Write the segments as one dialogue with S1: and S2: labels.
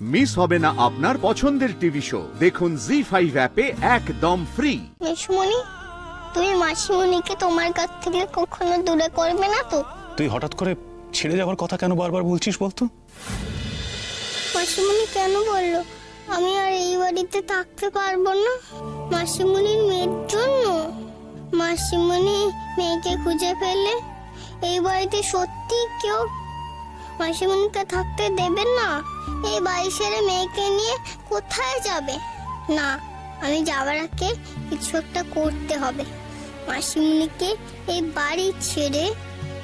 S1: Miss হবে না আপনার পছন্দের টিভি শো। দেখুন জি5 অ্যাপে একদম ফ্রি।
S2: মেসমণি, তুমি মাসিমণিকে তোমার কাছ থেকে কখনো দূরে করবে না তো?
S3: তুই হঠাৎ করে ছেড়ে যাওয়ার কথা কেন বারবার বলছিস বলতো?
S2: মাসিমণি কেন বললো আমি আর এই বাড়িতে থাকতে পারবো না? মাসিমণির মেয়ের জন্য? মাসিমণি মেয়েকে খুঁজে ফেলে এই বাড়িতে সত্যি কেউ মাসিমণিকে থাকতে দেবেন না? এই বাড়ি ছেড়ে মেয়েকে নিয়ে কোথায় যাবে? না, আমি যাওয়ার আগে কিছু একটা করতে হবে। মাসিমণিকে এই বাড়ি ছেড়ে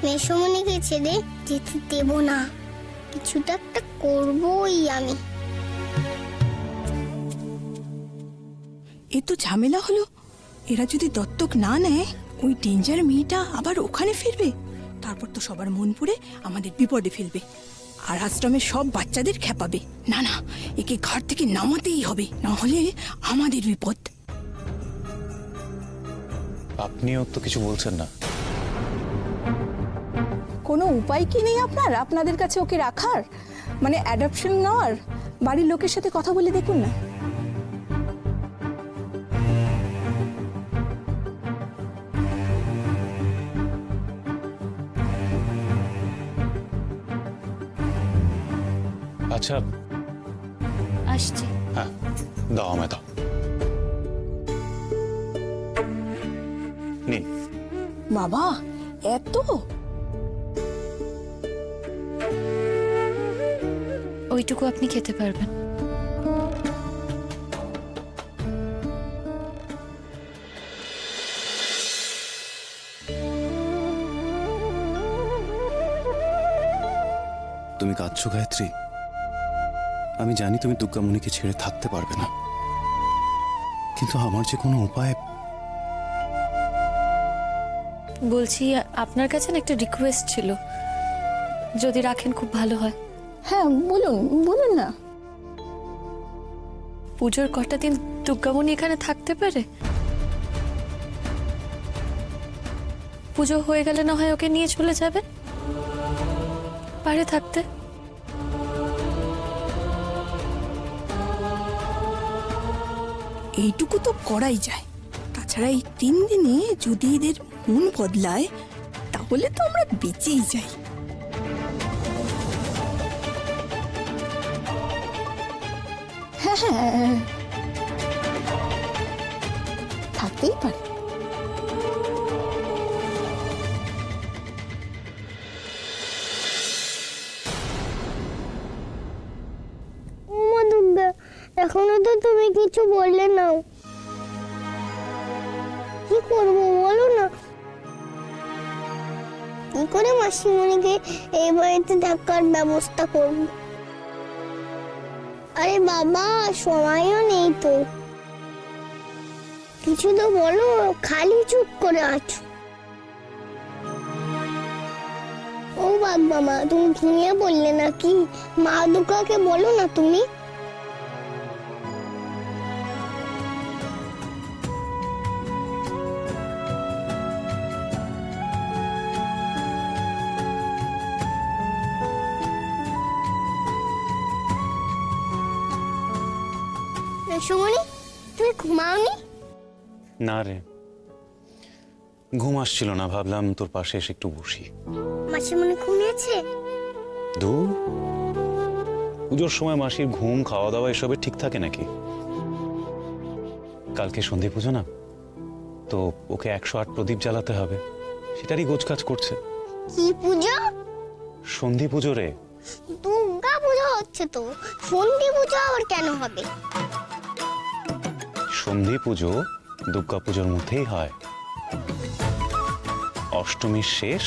S2: মেসমণিকে ছেড়ে যেতে দেব না। কিছুটা একটা করবই আমি।
S4: এ তো ঝামেলা হলো। এরা যদি দত্তক না নেয়, ওই ডেঞ্জার মেয়েটা আবার ওখানে ফিরবে। তারপর তো সবার মন পুড়ে আমাদের বিপদে ফেলবে, আর আশ্রমের সব বাচ্চাদের খেপাবে। না না, একে ঘর থেকে নামাতেই হবে, না হলে আমাদের বিপদ।
S3: আপনিও তো কিছু বলছেন না।
S5: কোনো উপায় কি নেই আপনাদের কাছে ওকে রাখার, মানে অ্যাডপশন নেওয়ার? বাড়ির লোকের সাথে কথা বলে দেখুন না।
S3: আচ্ছা
S2: আসছি।
S3: হ্যাঁ, দাও আমায় দাও। নিন।
S5: বাবা, এত?
S6: ওইটুকু আপনি খেতে পারবেন।
S3: তুমি কাঁদছো গায়ত্রী? আমি জানি তুমি দুর্গামণিকে ছেড়ে থাকতে পারবে না, কিন্তু আমার যে কোনো উপায়।
S6: বলছি, আপনার কাছে একটা রিকোয়েস্ট ছিল, যদি রাখেন খুব ভালো হয়।
S5: হ্যাঁ বলুন, বলুন না।
S6: পুজোর কটা দিন দুর্গামণি এখানে থাকতে পারে? পুজো হয়ে গেলে না হয় ওকে নিয়ে চলে যাবেন, পারে থাকতে।
S4: এইটুকু তো করাই যায়। তাছাড়া এই 3 দিনে যদি এদের মন বদলায়, তাহলে তো আমরা বেঁচেই যাই।
S5: হ্যাঁ হ্যাঁ, থাকতেই পারে।
S2: ওমা দুর্গা, এখনো তো তুমি কিছু বললে না। কি করবো বলো না? কি করে মাসিমণিকে এই বাড়িতে থাকার ব্যবস্থা করব? আরে বাবা, সময়ও নেই তো। কিছু তো বলো, খালি চুপ করে আছো। ও বাবা মা, তুমি ঘুমিয়ে বললে নাকি? মা দুর্গাকে বলো না তুমি। মেসমণি, তুমি ঘুমাওনি?
S3: না রে, ঘুম আসছিল না, ভাবলাম তোর পাশে এসে একটু বসি।
S2: মাসিমণি ঘুমিয়েছে?
S3: দূর, পুজোর সময় মাসির ঘুম, খাওয়া দাওয়া এসবে ঠিক থাকে নাকি? কালকে সন্ধে পুজো না, তো ওকে 108 প্রদীপ জ্বালাতে হবে, সেটারই গোছকাজ করছে।
S2: কি পুজো?
S3: সন্ধি পুজো রে।
S2: দুর্গা পুজো হচ্ছে তো, সন্ধি পুজো আবার কেন হবে?
S3: সন্ধি পুজো দুর্গা পুজোর মধ্যেই হয়। অষ্টমীর শেষ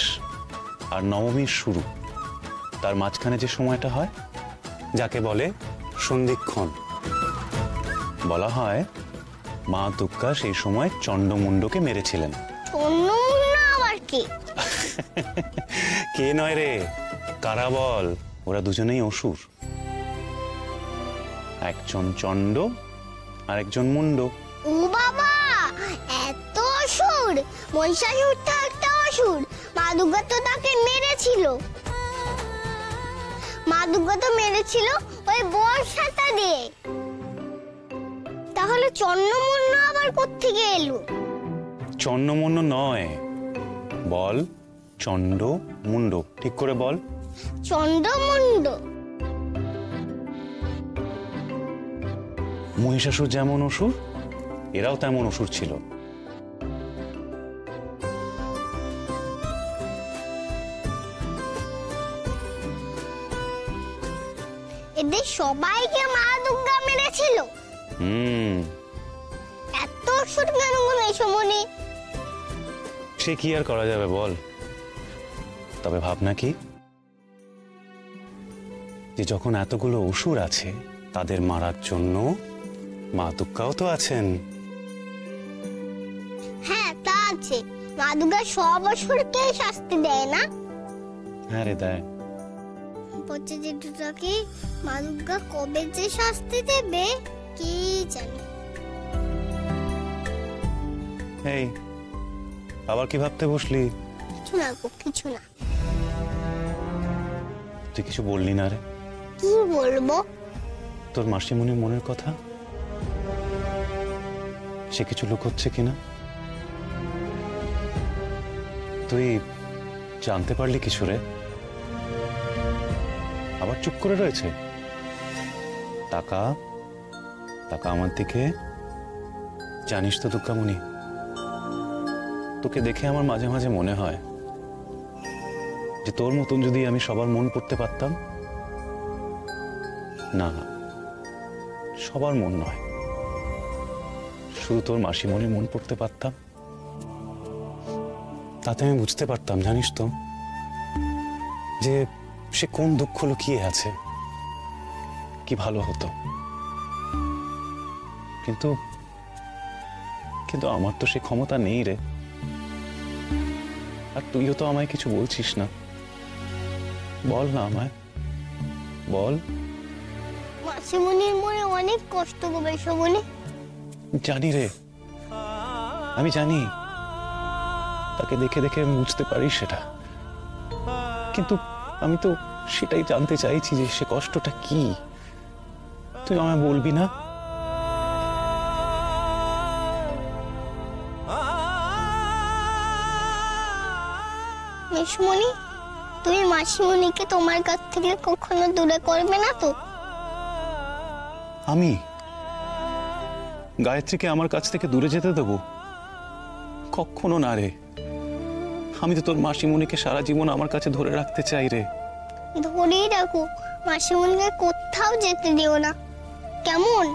S3: আর নবমীর শুরু, তার মাঝখানে যে সময়টা হয়, যাকে বলে সন্ধিক্ষণ। বলা হয় মা দুর্গা সেই সময় চণ্ডমুণ্ডকে মেরেছিলেন।
S2: চণ্ডমুণ্ড আবার কে?
S3: কে নয় রে, কারা বল। ওরা দুজনেই অসুর, একজন চণ্ড আর একজন মুণ্ড।
S2: ও বাবা, এত অসুর! মহিষাসুর তো একটা অসুর, মা দুর্গা তো তাকে মেরেছিল। মা দুর্গা তো মেরেছিল ওই বর্ষাটা দিয়ে। তাহলে চন্নমুন্ন আবার কোত্থেকে এলো?
S3: চন্নমন্ন নয়, বল চন্ড মুন্ড। ঠিক করে বল।
S2: চন্ডমুন্ড।
S3: মহিষাসুর যেমন অসুর, এরাও তেমন অসুর ছিল।
S2: এদের সবাইকে মা দুর্গা মেরেছিল। এত অসুর কেন গো মেসমণি?
S3: সে কি আর করা যাবে বল। তবে ভাবনা কি, যে যখন এতগুলো অসুর আছে তাদের মারার জন্য মা দুর্গাও তো আছেন।
S2: হ্যাঁ তা আছে, মা দুর্গা সব অসুরকে শাস্তি দেয় না?
S3: হ্যাঁ রে দেয়।
S2: বলছে যে দুটাকে মা দুর্গা কবে যে শাস্তি দেবে কি জানে।
S3: এই আবার কি ভাবতে বসলি?
S2: কিছু না গো, কিছু না।
S3: তুই কিছু বললি না রে?
S2: কি বলবো?
S3: তোর মাসিমণির মনের কথা, সে কিছু লুকোচ্ছে কিনা তুই জানতে পারলি কিছু রে? আবার চুপ করে রয়েছে। তাকা তাকা আমার দিকে। জানিস তো দুর্গামণি, তোকে দেখে আমার মাঝে মাঝে মনে হয় যে তোর মতন যদি আমি সবার মন পড়তে পারতাম। না, সবার মন নয়, শুধু তোর মাসিমণির মন পড়তে পারতাম, তাতে আমি বুঝতে পারতাম, জানিস তো, যে সে কোন দুঃখ লুকিয়ে আছে, কি ভালো হতো। কিন্তু কিন্তু আমার তো সে ক্ষমতা নেই রে। আর তুইও তো আমায় কিছু বলছিস না। বল না আমায়, বল।
S2: মাসিমণির মনে অনেক কষ্ট গো মেসমণি।
S3: জানি রে, আমি জানি, তাকে দেখে দেখে আমি বুঝতে পারি সেটা। কিন্তু আমি তো সেটাই জানতে চাইছি যে সে কষ্টটা কি। তুই আমায় বলবি না?
S2: মেসমণি, তুমি মাসিমণিকে তোমার কাছ থেকে কখনো দূরে করবে না তো?
S3: আমি গায়ত্রীকে আমার কাছ থেকে দূরে যেতে দেবো? কখনো না রে। আমি তো তোর মাসিমণিকে সারা জীবন আমার কাছে ধরে রাখতে চাই রে।
S2: ধরেই রাখো, মাসিমণিকে কোথাও যেতে দিও না, কেমন?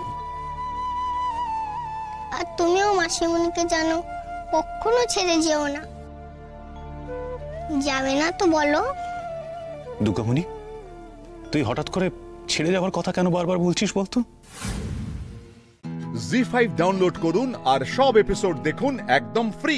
S2: আর তুমিও মাসিমণিকে জানো, কখনো ছেড়ে যেও না। যাবে না তো বলো?
S3: দুর্গামণি, তুই হঠাৎ করে ছেড়ে যাওয়ার কথা কেন বারবার বলছিস বলতো?
S1: জি5 ডাউনলোড করুন আর সব এপিসোড দেখুন একদম ফ্রি।